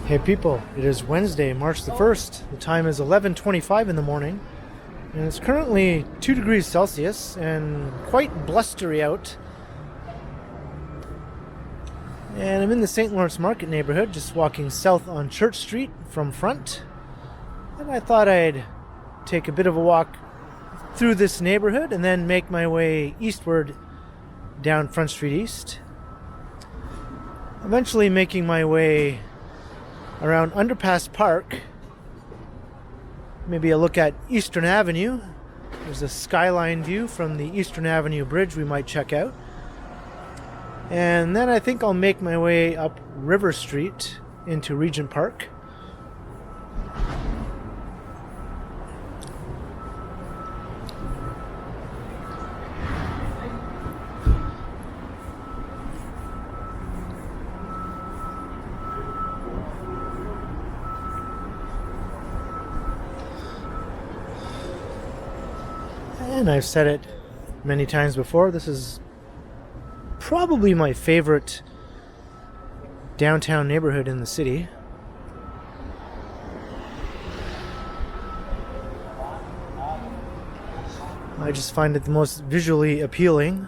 Hey people, it is Wednesday, March the 1st. The time is 11:25 in the morning, and it's currently 2 degrees Celsius and quite blustery out. And I'm in the St. Lawrence Market neighborhood, just walking south on Church Street from Front. And I thought I'd take a bit of a walk through this neighborhood and then make my way eastward down Front Street East. Eventually making my way around Underpass Park. Maybe a look at Eastern Avenue. There's a skyline view from the Eastern Avenue Bridge we might check out. And then I think I'll make my way up River Street into Regent Park. And I've said it many times before, this is probably my favorite downtown neighborhood in the city. I just find it the most visually appealing.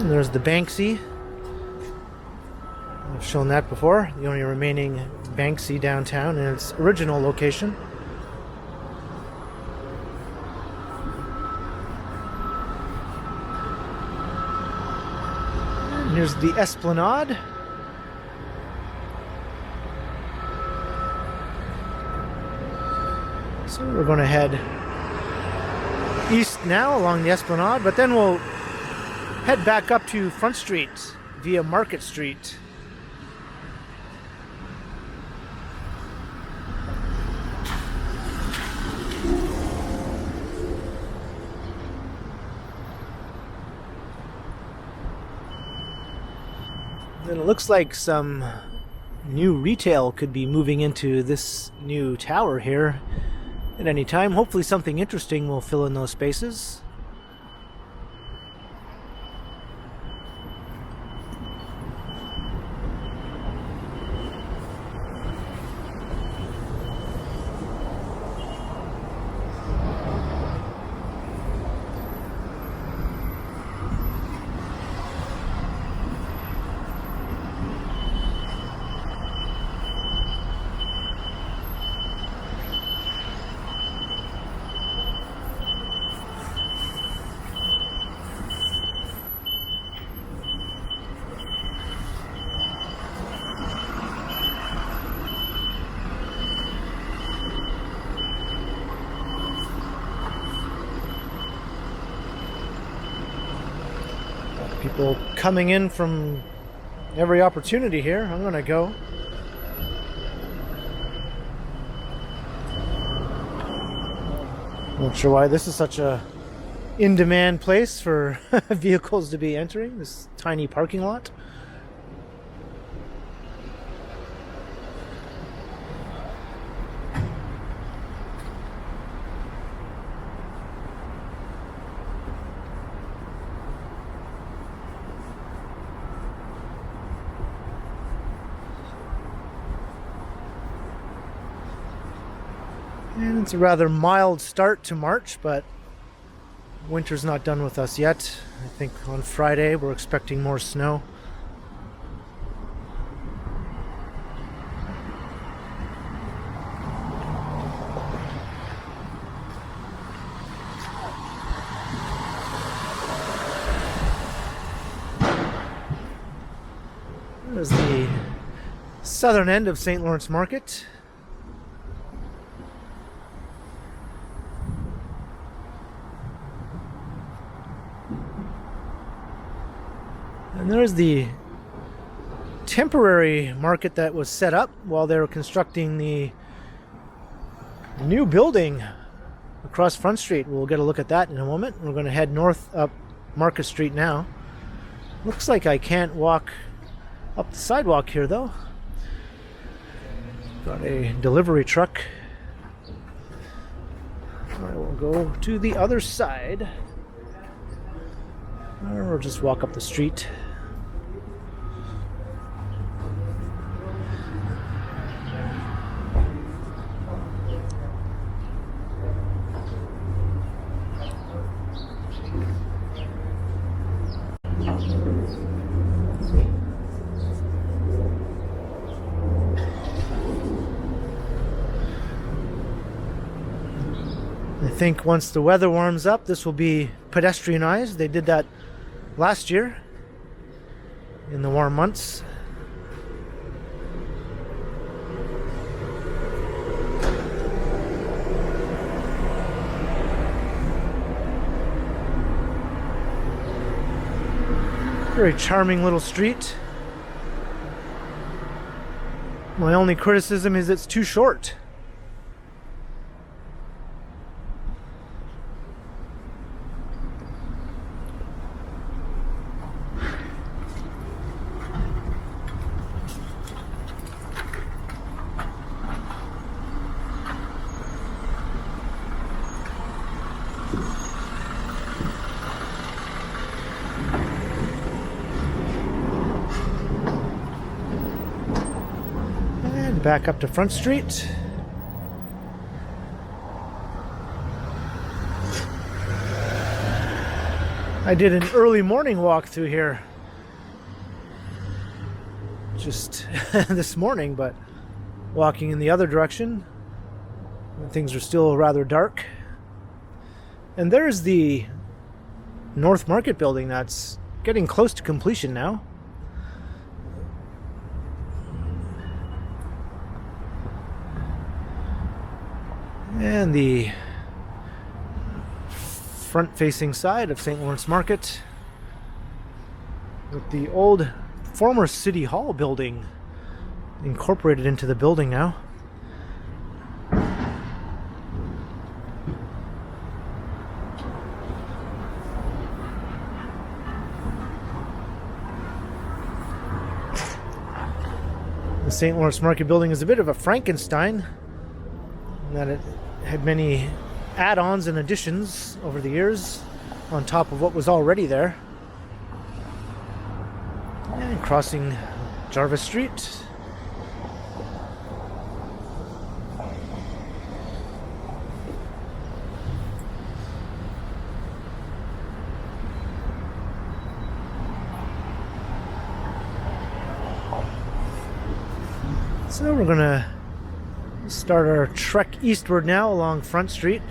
And there's the Banksy. I've shown that before, the only remaining Banksy downtown in its original location. And here's the Esplanade. So we're going to head east now along the Esplanade, but then we'll head back up to Front Street via Market Street. And it looks like some new retail could be moving into this new tower here at any time. Hopefully something interesting will fill in those spaces. People coming in from every opportunity here. I'm gonna go. Not sure why this is such a in-demand place for vehicles to be entering, this tiny parking lot. And it's a rather mild start to March, but winter's not done with us yet. I think on Friday we're expecting more snow. There's the southern end of St. Lawrence Market. And there's the temporary market that was set up while they were constructing the new building across Front Street. We'll get a look at that in a moment. We're going to head north up Market Street now. Looks like I can't walk up the sidewalk here though. Got a delivery truck I will go to the other side. Or we'll just walk up the street. I think once the weather warms up, this will be pedestrianized. They did that last year in the warm months. Very charming little street. My only criticism is it's too short. Back up to Front Street. I did an early morning walk through here just this morning, but walking in the other direction when things are still rather dark. And there's the North Market building that's getting close to completion now. And the front-facing side of St. Lawrence Market with the old former City Hall building incorporated into the building now. The St. Lawrence Market building is a bit of a Frankenstein in that it had many add-ons and additions over the years on top of what was already there. And crossing Jarvis Street. So we're gonna start our trek eastward now along Front Street.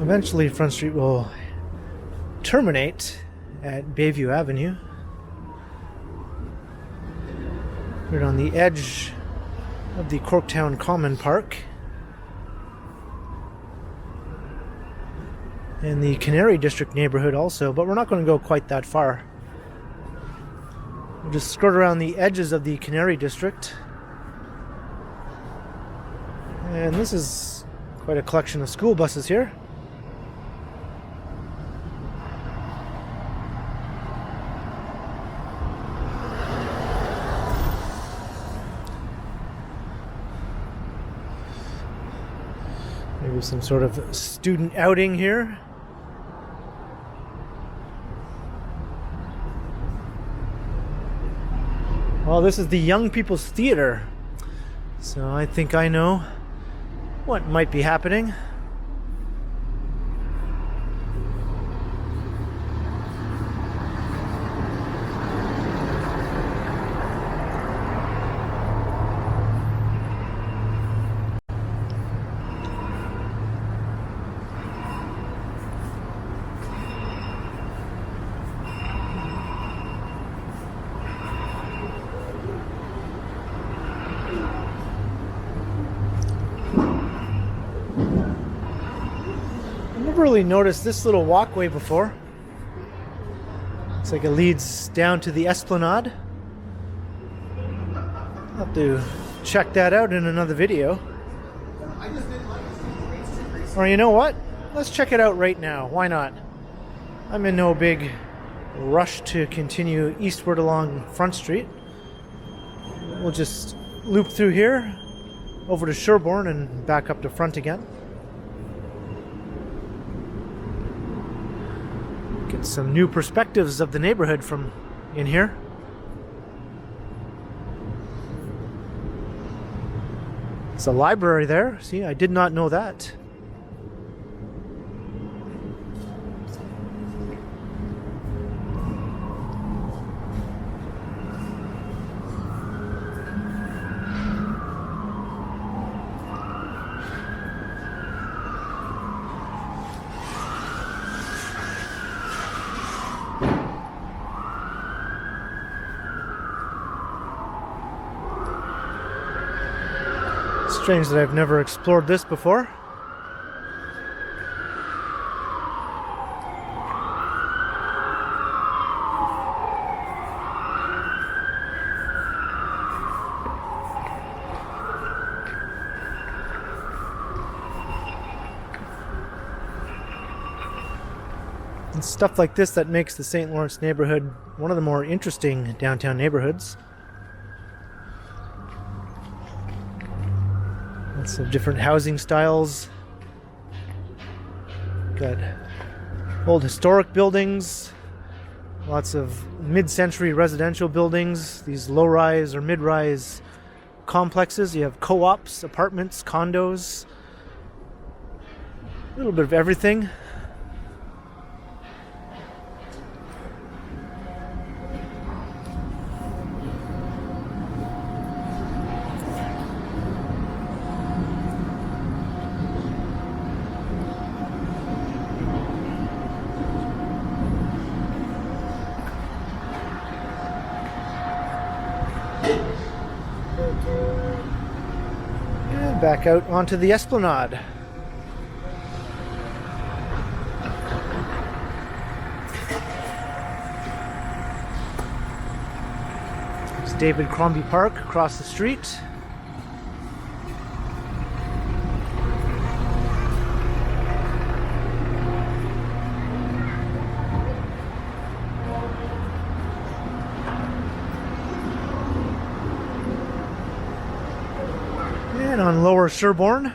Eventually, Front Street will terminate at Bayview Avenue. We're on the edge of the Corktown Common Park and the Canary District neighborhood also, but we're not going to go quite that far. We'll just skirt around the edges of the Canary District And this is quite a collection of school buses here. Maybe some sort of student outing here. Well, this is the Young People's Theater, so I think I know what might be happening. Never really noticed this little walkway before. Looks like it leads down to the Esplanade. I'll have to check that out in another video. Or you know what? Let's check it out right now. Why not? I'm in no big rush to continue eastward along Front Street. We'll just loop through here, over to Sherbourne and back up to Front again. Get some new perspectives of the neighborhood from in here. It's a library there. See, I did not know that. Strange that I've never explored this before. It's stuff like this that makes the St. Lawrence neighborhood one of the more interesting downtown neighborhoods. Lots of different housing styles. Got old historic buildings, lots of mid-century residential buildings, these low-rise or mid-rise complexes. You have co-ops, apartments, condos, a little bit of everything. And back out onto the Esplanade. There's David Crombie Park across the street. And on Lower Sherbourne,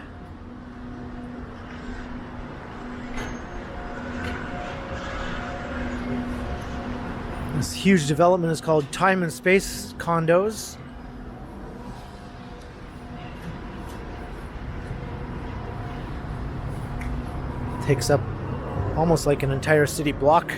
this huge development is called Time and Space Condos. Takes up almost like an entire city block.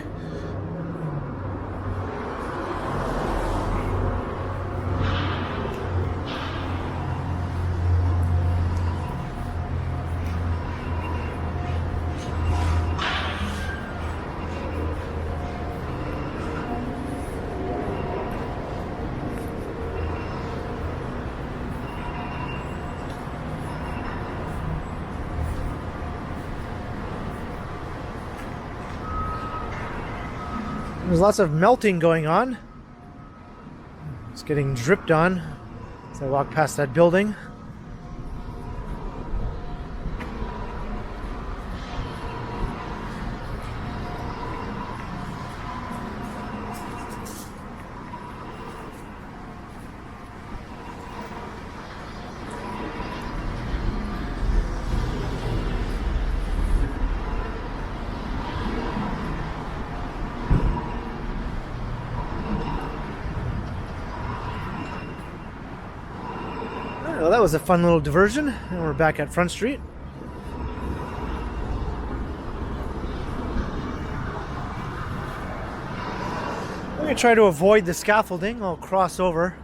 There's lots of melting going on. It's getting dripped on as I walk past that building. was a fun little diversion, and we're back at Front Street. I'm going to try to avoid the scaffolding. I'll cross over.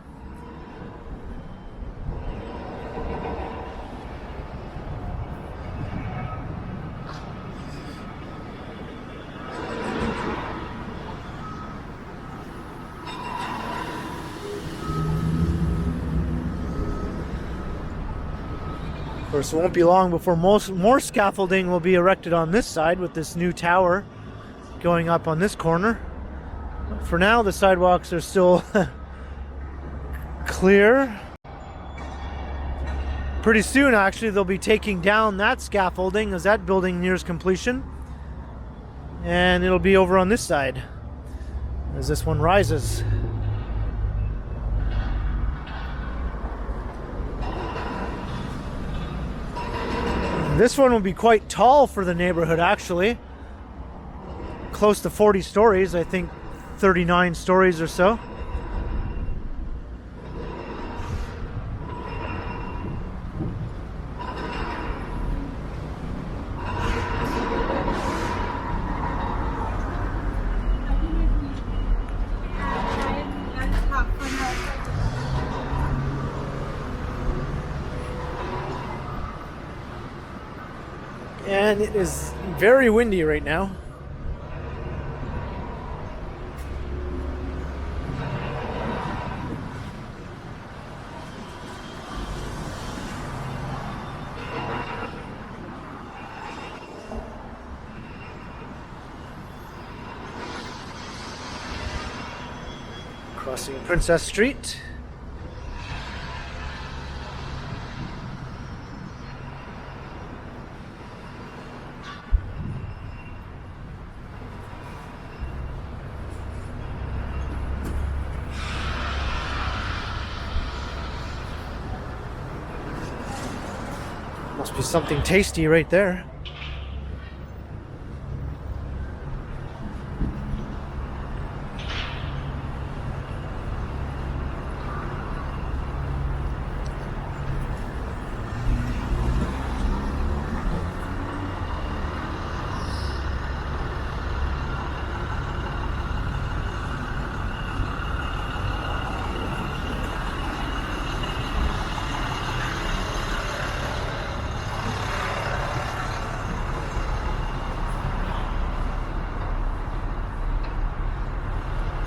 Of course, it won't be long before more scaffolding will be erected on this side with this new tower going up on this corner. For now, the sidewalks are still clear. Pretty soon, actually, they'll be taking down that scaffolding as that building nears completion. And it'll be over on this side as this one rises. This one will be quite tall for the neighborhood, actually. Close to 40 stories, I think 39 stories or so. And it is very windy right now. Crossing Princess Street. Must be something tasty right there.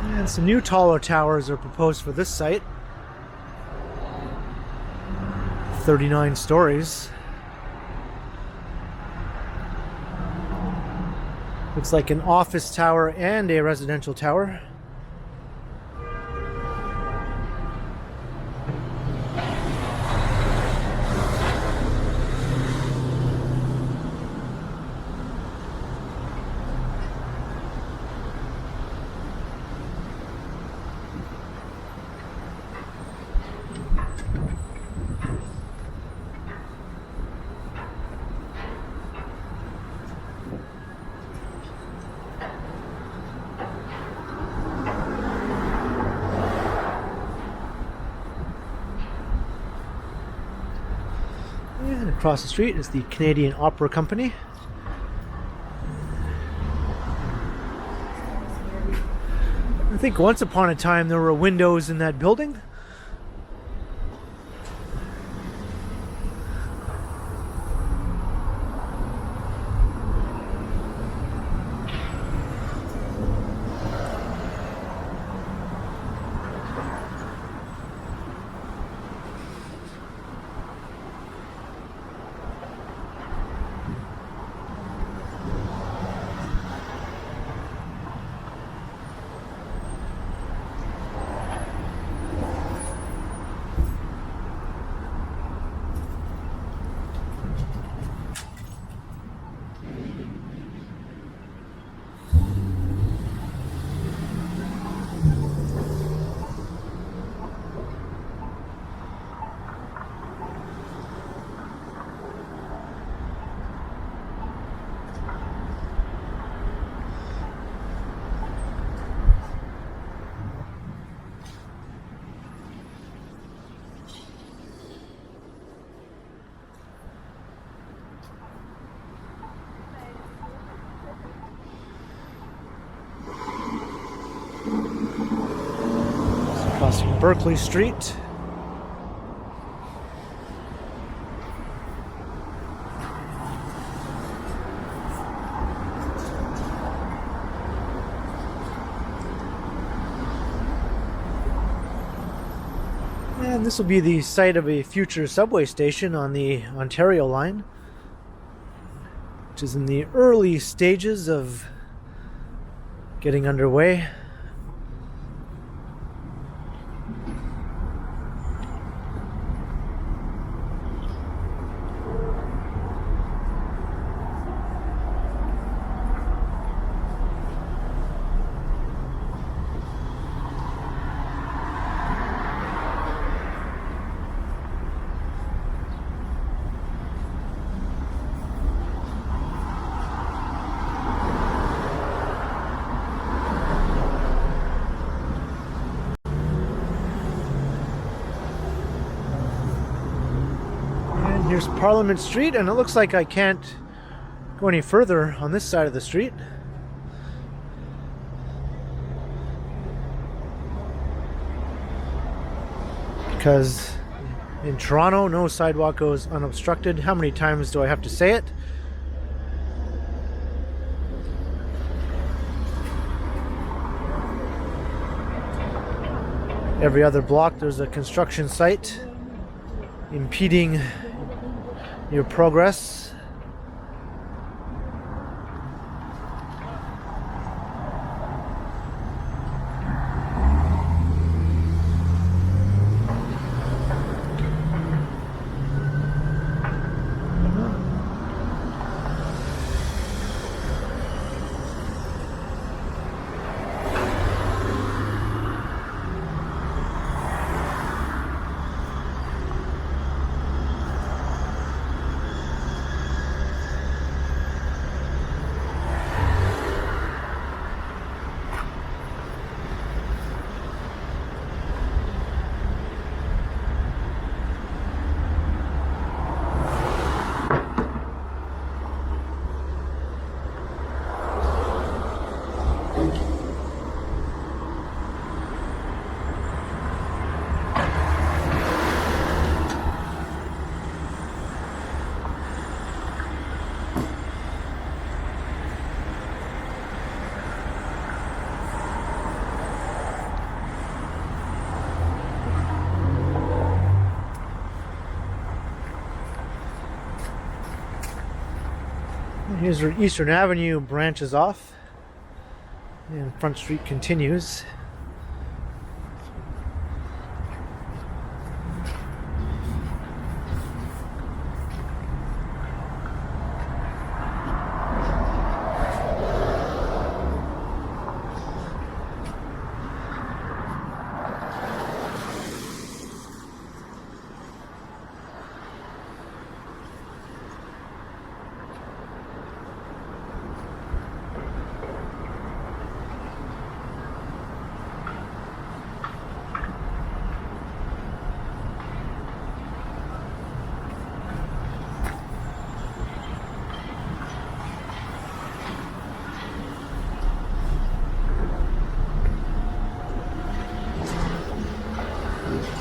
And some new taller towers are proposed for this site. 39 stories. Looks like an office tower and a residential tower. And across the street is the Canadian Opera Company. I think once upon a time there were windows in that building. Crossing Berkeley Street. And this will be the site of a future subway station on the Ontario line, which is in the early stages of getting underway. Here's Parliament Street, and it looks like I can't go any further on this side of the street. Because in Toronto, no sidewalk goes unobstructed. How many times do I have to say it? Every other block there's a construction site impeding your progress. Here's where Eastern Avenue branches off and Front Street continues.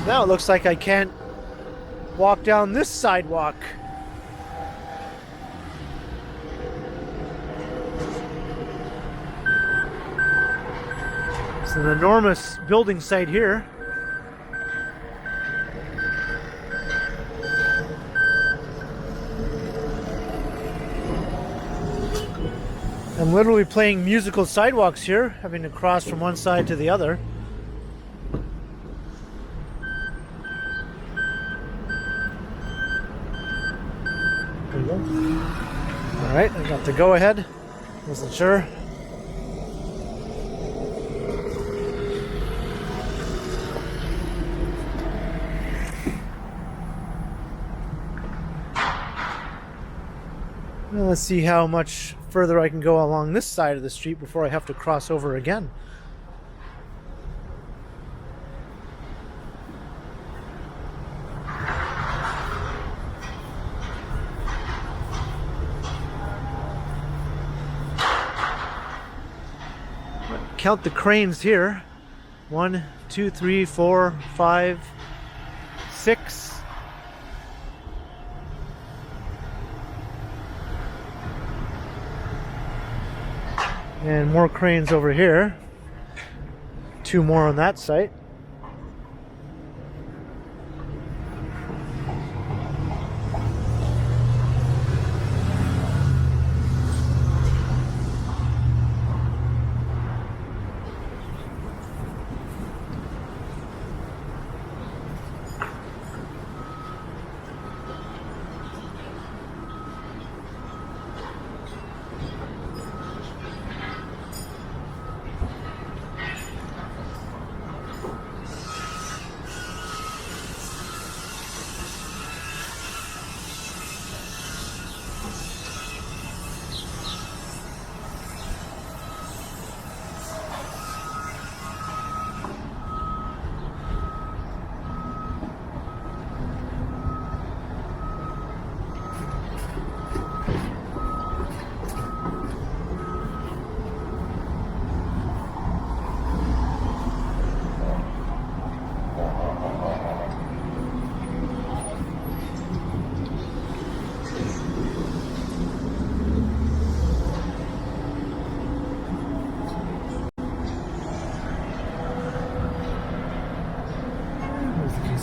Now it looks like I can't walk down this sidewalk. It's an enormous building site here. I'm literally playing musical sidewalks here, having to cross from one side to the other. Alright, I got the go-ahead. Wasn't sure. Well, let's see how much further I can go along this side of the street before I have to cross over again. Count the cranes here. 1, 2, 3, 4, 5, 6. And more cranes over here. 2 more on that site.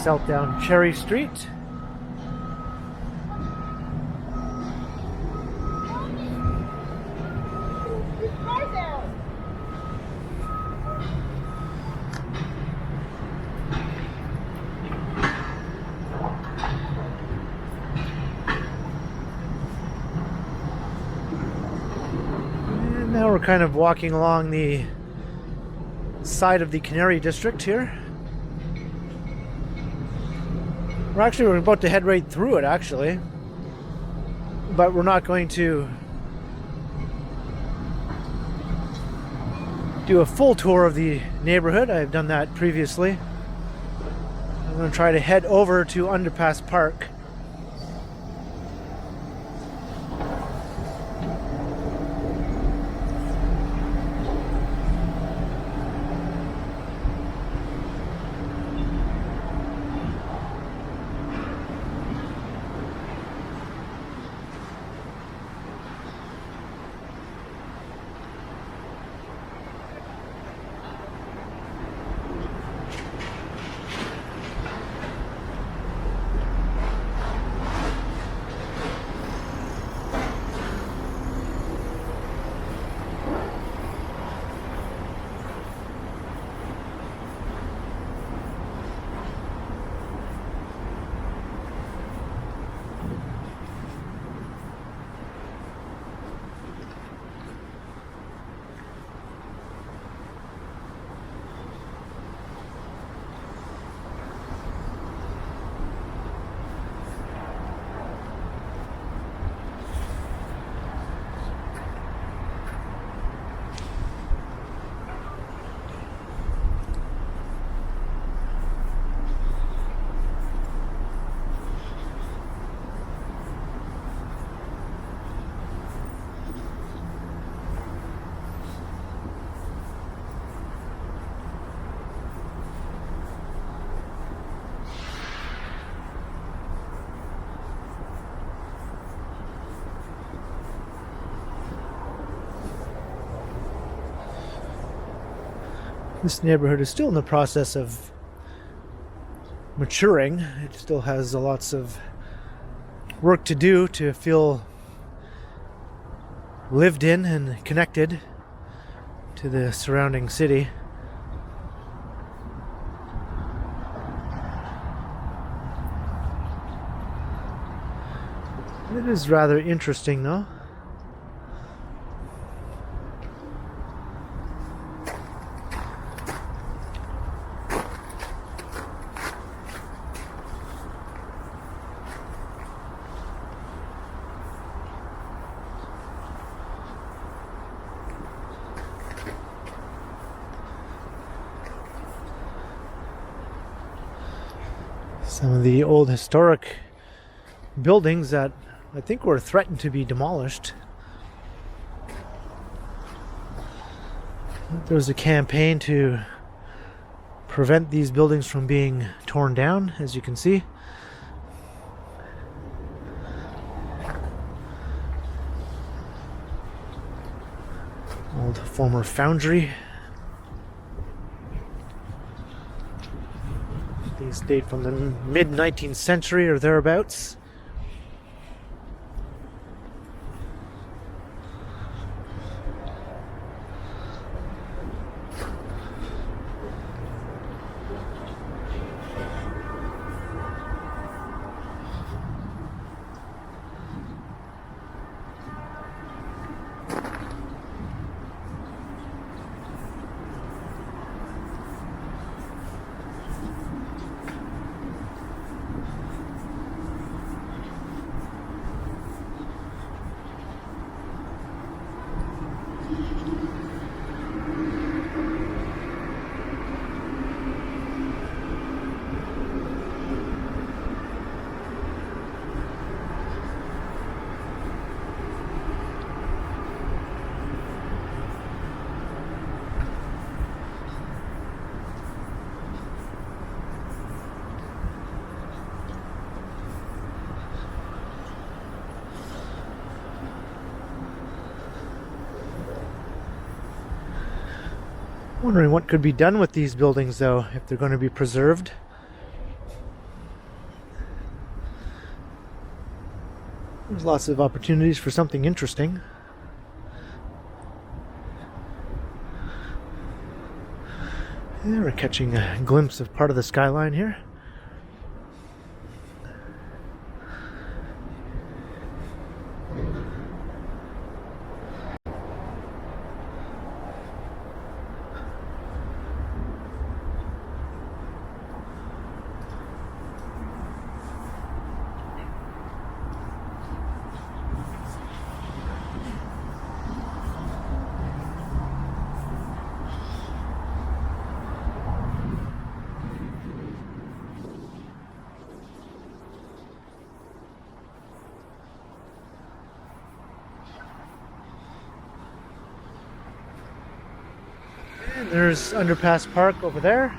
South down Cherry Street. And now we're kind of walking along the side of the Canary District here. We're about to head right through it, actually. But we're not going to do a full tour of the neighborhood. I've done that previously. I'm going to try to head over to Underpass Park. This neighborhood is still in the process of maturing. It still has lots of work to do to feel lived in and connected to the surrounding city. It is rather interesting, though. Some of the old historic buildings that I think were threatened to be demolished. There was a campaign to prevent these buildings from being torn down, as you can see. Old former foundry. These date from the mid-19th century or thereabouts. Wondering what could be done with these buildings, though, if they're going to be preserved. There's lots of opportunities for something interesting. Yeah, we're catching a glimpse of part of the skyline here. And there's Underpass Park over there.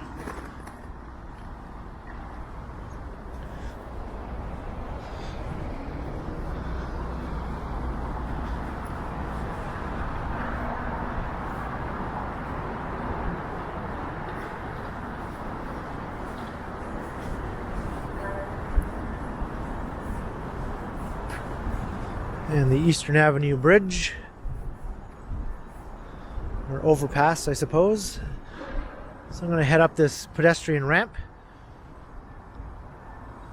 And the Eastern Avenue Bridge. Or overpass, I suppose. So I'm going to head up this pedestrian ramp.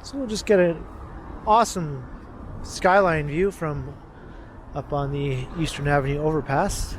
So we'll just get an awesome skyline view from up on the Eastern Avenue overpass.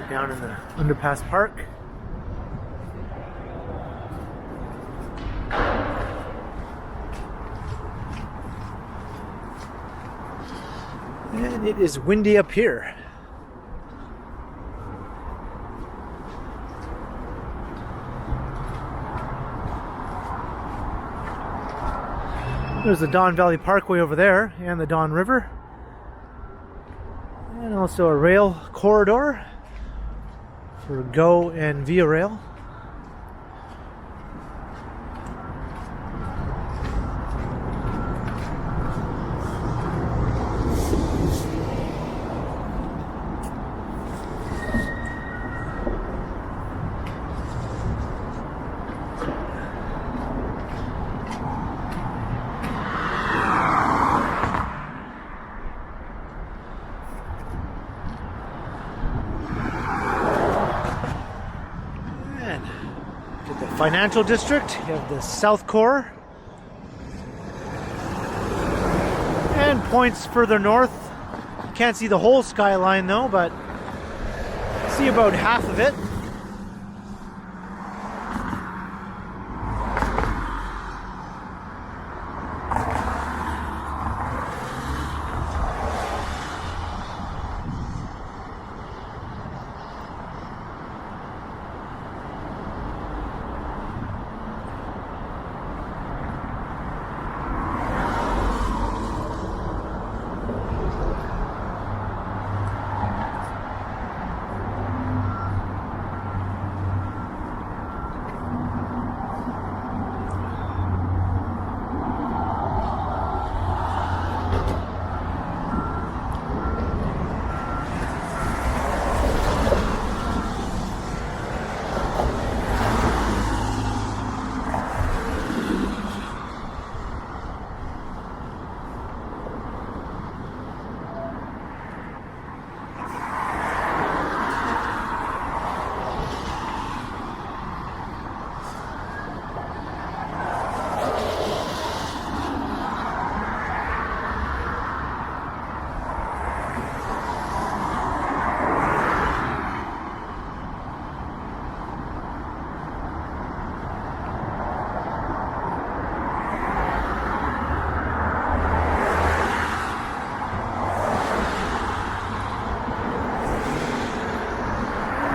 Down in the Underpass Park. And it is windy up here. There's the Don Valley Parkway over there and the Don River. And also a rail corridor for GO and Via Rail. financial district. You have the South Core. And points further north. You can't see the whole skyline though, but see about half of it.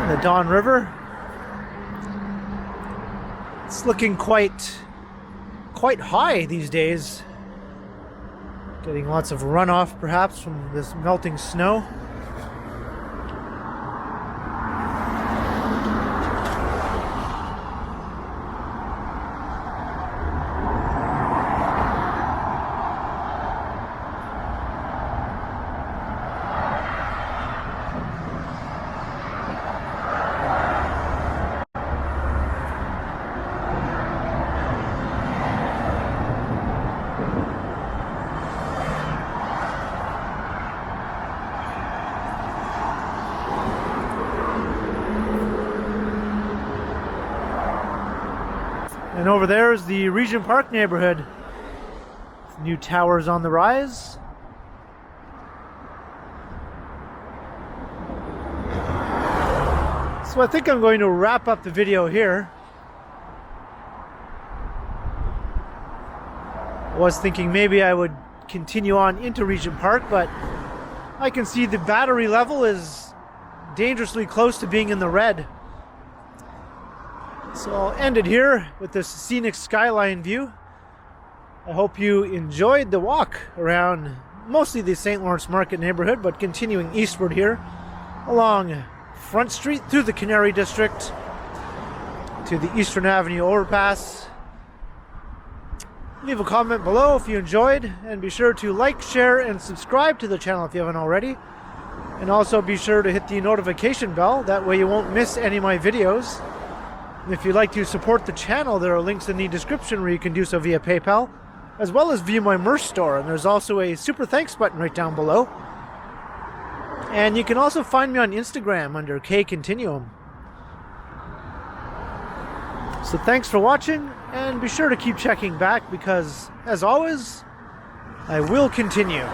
The Don River. It's looking quite high these days. Getting lots of runoff perhaps from this melting snow. And over there is the Regent Park neighborhood. New towers on the rise. So I think I'm going to wrap up the video here. I was thinking maybe I would continue on into Regent Park, but I can see the battery level is dangerously close to being in the red. So I'll end it here with this scenic skyline view. I hope you enjoyed the walk around mostly the St. Lawrence Market neighborhood, but continuing eastward here along Front Street through the Canary District to the Eastern Avenue overpass. Leave a comment below if you enjoyed, and be sure to like, share, and subscribe to the channel if you haven't already. And also be sure to hit the notification bell, that way you won't miss any of my videos. If you'd like to support the channel, there are links in the description where you can do so via PayPal, as well as via my merch store, and there's also a super thanks button right down below. And you can also find me on Instagram under KContinuum. So thanks for watching, and be sure to keep checking back because, as always, I will continue.